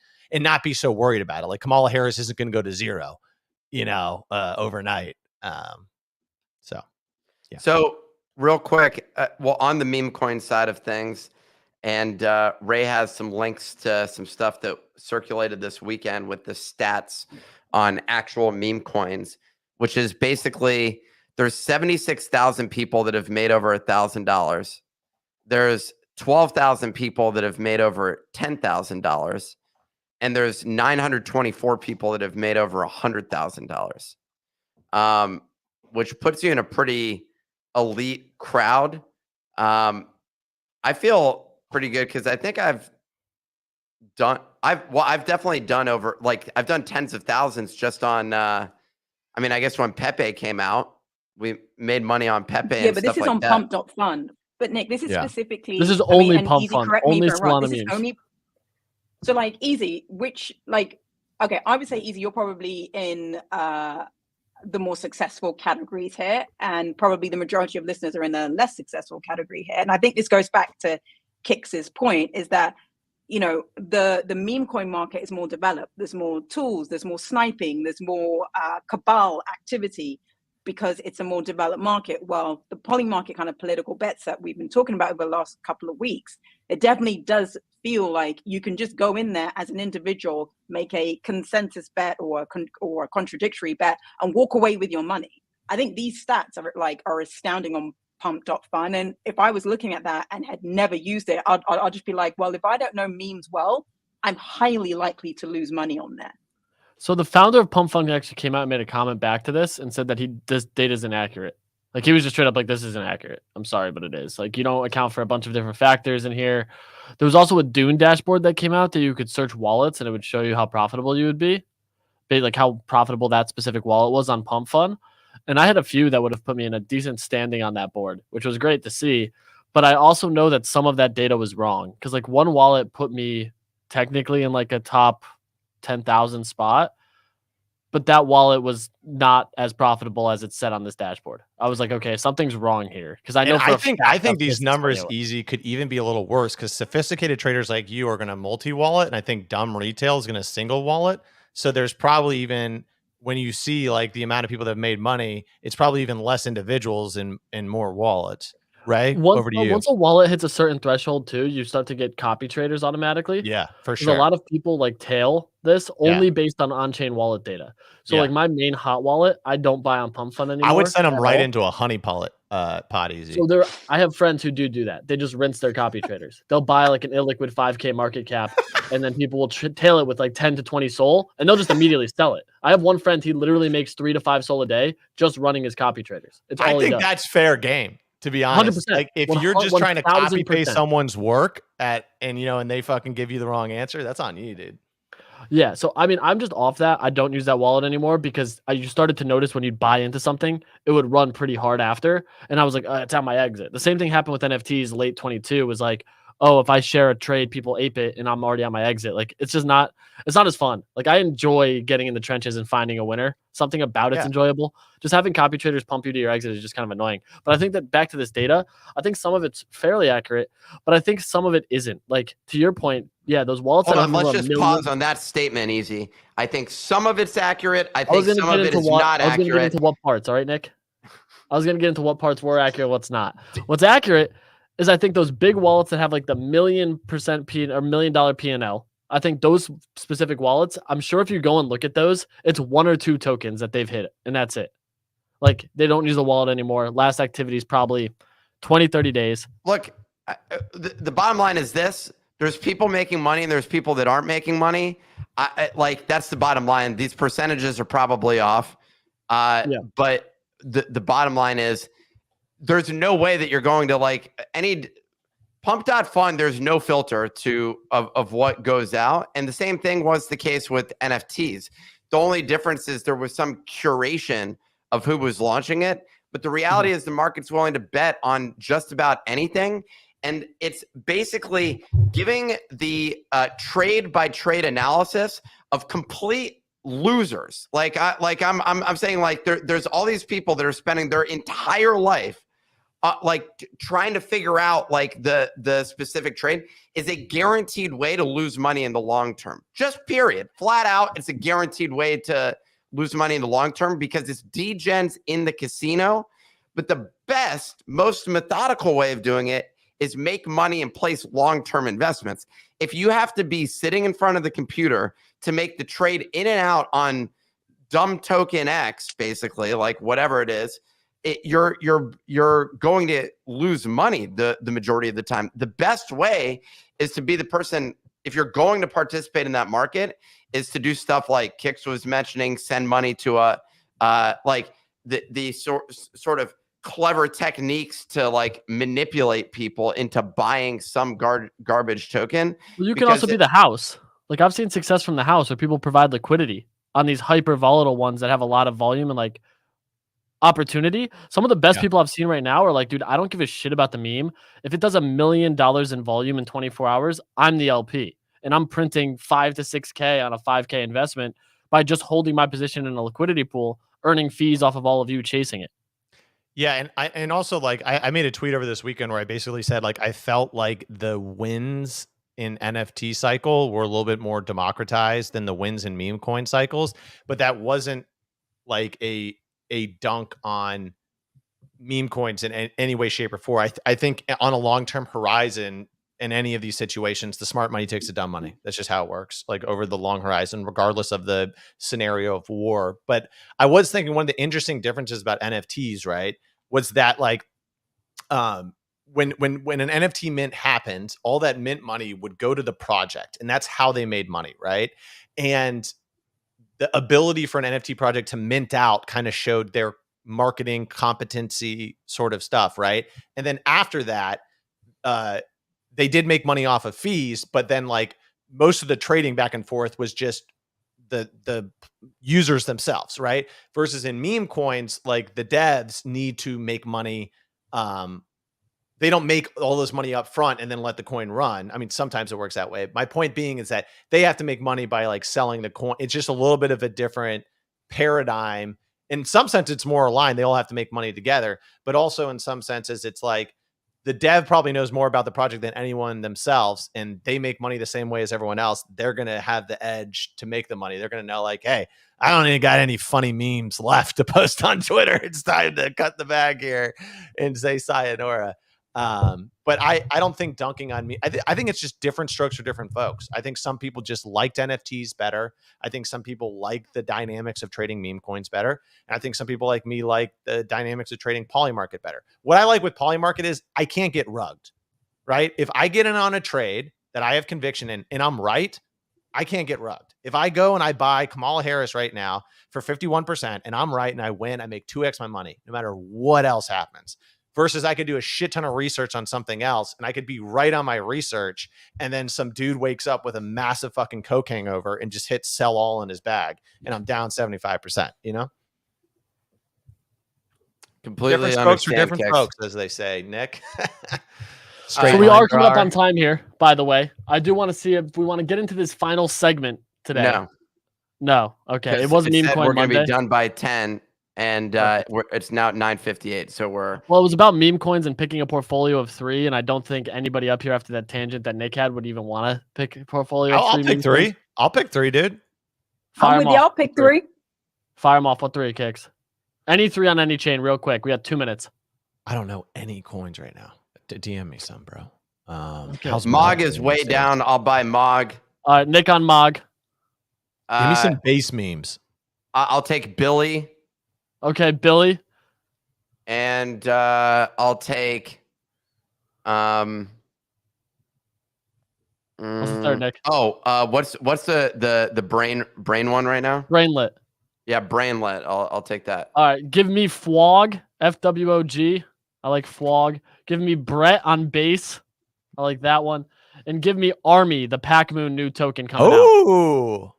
not be so worried about it. Like Kamala Harris isn't going to go to zero, overnight. So yeah. So real quick, on the meme coin side of things, and Ray has some links to some stuff that circulated this weekend with the stats on actual meme coins, which is basically there's 76,000 people that have made over $1,000. There's 12,000 people that have made over $10,000. And there's 924 people that have made over $100,000, which puts you in a pretty elite crowd. I feel pretty good because I think I've definitely done over, I've done tens of thousands just on, I guess when Pepe came out, we made money on Pepe. Yeah, but this is on pump.fun. But Nick, this is specifically. This is only pump fun. Only Solana memes. So Easy, which okay, I would say Easy, you're probably in the more successful categories here, and probably the majority of listeners are in the less successful category here. And I think this goes back to Kix's point, is that you know, the meme coin market is more developed. There's more tools, there's more sniping, there's more cabal activity because it's a more developed market. Well, the Polymarket kind of political bets that we've been talking about over the last couple of weeks, it definitely does feel like you can just go in there as an individual, make a consensus bet or a contradictory bet and walk away with your money. I think these stats are astounding on Pump.fun. And if I was looking at that and had never used it, I'd just be like, well, if I don't know memes well, I'm highly likely to lose money on there. So the founder of Pump Fund actually came out and made a comment back to this and said that this data is inaccurate. Like he was just straight up like, this isn't accurate. I'm sorry, but it is. Like you don't account for a bunch of different factors in here. There was also a Dune dashboard that came out that you could search wallets and it would show you how profitable you would be, like how profitable that specific wallet was on Pump Fund. And I had a few that would have put me in a decent standing on that board, which was great to see. But I also know that some of that data was wrong because like one wallet put me technically in like a top 10,000 spot, but that wallet was not as profitable as it said on this dashboard. I was like, okay, something's wrong here because I know. I think these numbers easy could even be a little worse because sophisticated traders like you are going to multi-wallet, and I think dumb retail is going to single wallet. So there's probably even when you see like the amount of people that have made money, it's probably even less individuals and more wallets. Right. Over to you. Once a wallet hits a certain threshold too, you start to get copy traders automatically. Yeah, for sure. A lot of people like tail this only based on on-chain wallet data. So like my main hot wallet, I don't buy on Pump Fund anymore. I would send them right into a honey pot easy. So I have friends who do that. They just rinse their copy traders. They'll buy like an illiquid 5K market cap, and then people will tail it with like 10 to 20 SOL, and they'll just immediately sell it. I have one friend, he literally makes 3 to 5 SOL a day just running his copy traders. It's all I think that's fair game. To be honest, 100%. like if you're just trying to copy paste someone's work and they fucking give you the wrong answer, that's on you, dude. Yeah. So, I mean, I'm just off that. I don't use that wallet anymore because you started to notice when you'd buy into something, it would run pretty hard after. And I was like, it's at my exit. The same thing happened with NFTs late 22 was like, oh, if I share a trade, people ape it and I'm already on my exit. Like, it's not as fun. Like I enjoy getting in the trenches and finding a winner. Something about it's enjoyable. Just having copy traders pump you to your exit is just kind of annoying. But I think that back to this data, I think some of it's fairly accurate, but I think some of it isn't. Like to your point, yeah, those wallets. Hold on, let's just pause on that statement, Easy. I think some of it's accurate. I think some of it is not accurate. I was going to get into what parts, all right, Nick? I was going to get into what parts were accurate, what's not. What's accurate is I think those big wallets that have like the $1 million or $1 million P&L, I think those specific wallets, I'm sure if you go and look at those, it's 1 or 2 tokens that they've hit, and that's it. Like, they don't use the wallet anymore. Last activity is probably 20, 30 days. Look, the bottom line is this. There's people making money, and there's people that aren't making money. Like, that's the bottom line. These percentages are probably off. But the bottom line is there's no way that you're going to, like, any Pump.fun, there's no filter of what goes out. And the same thing was the case with NFTs. The only difference is there was some curation of who was launching it. But the reality is the market's willing to bet on just about anything. And it's basically giving the trade by trade analysis of complete losers. I'm saying like there's all these people that are spending their entire life trying to figure out like the specific trade is a guaranteed way to lose money in the long term. Just period. Flat out, it's a guaranteed way to lose money in the long term because it's degens in the casino. But the best, most methodical way of doing it is make money and place long-term investments. If you have to be sitting in front of the computer to make the trade in and out on dumb token X, basically, like whatever it is, you're going to lose money the majority of the time. The best way is to be the person, if you're going to participate in that market, is to do stuff like Kix was mentioning, send money to the sort of clever techniques to like manipulate people into buying some garbage token. Well, you can also be the house. Like I've seen success from the house where people provide liquidity on these hyper volatile ones that have a lot of volume and like opportunity. Some of the best people I've seen right now are like, dude, I don't give a shit about the meme. If it does $1 million in volume in 24 hours, I'm the LP and I'm printing 5 to 6K on a 5K investment by just holding my position in a liquidity pool, earning fees off of all of you chasing it. Yeah, and also like I made a tweet over this weekend where I basically said like I felt like the wins in NFT cycle were a little bit more democratized than the wins in meme coin cycles, but that wasn't like a dunk on meme coins in any way, shape, or form. I think on a long-term horizon in any of these situations, the smart money takes the dumb money. That's just how it works, like over the long horizon, regardless of the scenario of war. But I was thinking one of the interesting differences about NFTs, right, was that like when an NFT mint happened, all that mint money would go to the project, and that's how they made money, right? And the ability for an NFT project to mint out kind of showed their marketing competency sort of stuff, right? And then after that, they did make money off of fees, but then like most of the trading back and forth was just the users themselves, right? Versus in meme coins, like the devs need to make money. They don't make all this money up front and then let the coin run. I mean, sometimes it works that way. My point being is that they have to make money by like selling the coin. It's just a little bit of a different paradigm. In some sense, it's more aligned. They all have to make money together, but also in some senses, it's like the dev probably knows more about the project than anyone themselves, and they make money the same way as everyone else. They're going to have the edge to make the money. They're going to know like, hey, I don't even got any funny memes left to post on Twitter. It's time to cut the bag here and say sayonara. But I don't think dunking on me. I think it's just different strokes for different folks. I think some people just liked NFTs better. I think some people like the dynamics of trading meme coins better. And I think some people like me like the dynamics of trading Polymarket better. What I like with Polymarket is I can't get rugged, right? If I get in on a trade that I have conviction in and I'm right, I can't get rugged. If I go and I buy Kamala Harris right now for 51% and I'm right and I win, I make 2x my money, no matter what else happens. Versus I could do a shit ton of research on something else and I could be right on my research. And then some dude wakes up with a massive fucking coke hangover and just hits sell all in his bag. And I'm down 75%, you know? Completely different strokes for understand, different folks, as they say, Nick. So we are coming up on time here, by the way. I do want to see if we want to get into this final segment today. No. Okay. It wasn't meme coin we're Monday. Going to be done by 10. And it's now at 9:58, so well, it was about meme coins and picking a portfolio of 3, and I don't think anybody up here after that tangent that Nick had would even want to pick a portfolio of 3. I'll pick 3. I'll pick 3, dude. I'm with you. I'll pick 3. Fire them off. What 3 kicks? Any 3 on any chain, real quick. We got 2 minutes. I don't know any coins right now. DM me some, bro. How's Mog is way down. I'll buy Mog. All right, Nick on Mog. Give me some base memes. I'll take Billy. Okay, Billy. And I'll take what's the third, Nick? What's the brain one right now? Brainlet. Yeah, Brainlet. I'll take that. All right, give me Fwog, FWOG. I like Fwog. Give me Brett on base. I like that one. And give me Army, the Pac Moon new token coming out.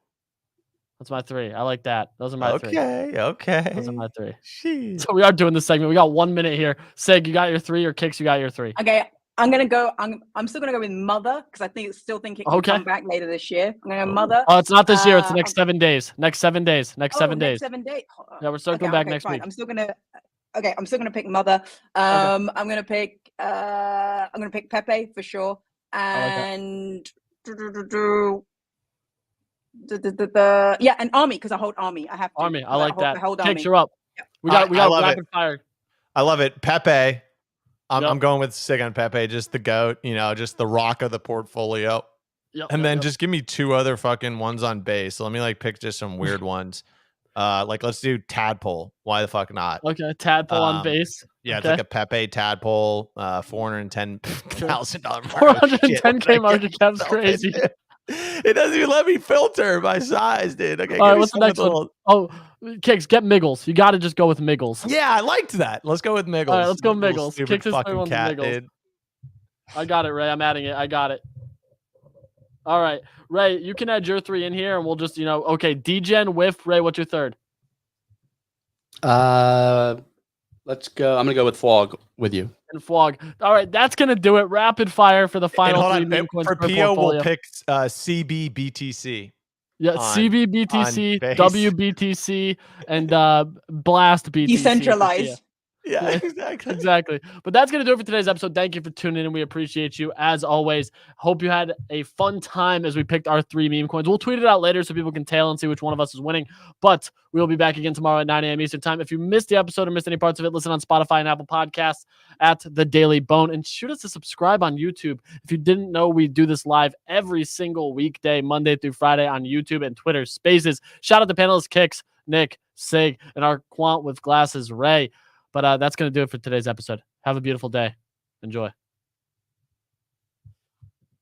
That's my 3. I like that. Those are my 3. Okay. Those are my 3. Jeez. So we are doing this segment. We got 1 minute here. Sig, you got your 3, or Kicks, you got your 3. Okay, I'm gonna go. I'm still gonna go with Mother because I think it can come back later this year. I'm gonna go Mother. Oh, it's not this year. It's the next 7 days. Next 7 days. Next 7 days. Yeah, we're circling back next week. I'm still gonna. Okay, I'm still gonna pick Mother. I'm gonna pick. I'm gonna pick Pepe for sure. And yeah, and Army because I hold Army. I have to. Army. I like that. Hold Kicks, you're up. Yeah. We got rapid fire. I love it. Pepe. I'm going with Sig on Pepe, just the GOAT, just the rock of the portfolio. And then just give me 2 other fucking ones on base. So let me pick just some weird ones. Let's do Tadpole. Why the fuck not? Okay, Tadpole on base. Yeah, it's like a Pepe Tadpole, $410,000. 410K market cap's crazy. It doesn't even let me filter my size, dude. Okay, all right, what's the next one? Oh, Kicks, get Miggles. You got to just go with Miggles. Yeah, I liked that. Let's go with Miggles. All right, let's go Miggles. Kicks is fucking cat, dude. I got it, Ray. I'm adding it. I got it. All right, Ray, you can add your 3 in here, and we'll just, okay, Degen, Whiff, Ray, what's your 3rd? Let's go. I'm gonna go with Fwog with you. And Fwog. All right, that's gonna do it. Rapid fire for the final 3 meme coins for PO. We'll pick CBBTC. Yeah, CBBTC, WBTC, and Blast BTC. Decentralized. Yeah, exactly. Exactly. But that's going to do it for today's episode. Thank you for tuning in. We appreciate you as always. Hope you had a fun time as we picked our 3 meme coins. We'll tweet it out later so people can tail and see which one of us is winning. But we'll be back again tomorrow at 9 a.m. Eastern time. If you missed the episode or missed any parts of it, listen on Spotify and Apple Podcasts at The Daily Bone. And shoot us a subscribe on YouTube. If you didn't know, we do this live every single weekday, Monday through Friday on YouTube and Twitter Spaces. Shout out to panelists Kicks, Nick, Sig, and our quant with glasses, Ray. But that's going to do it for today's episode. Have a beautiful day. Enjoy.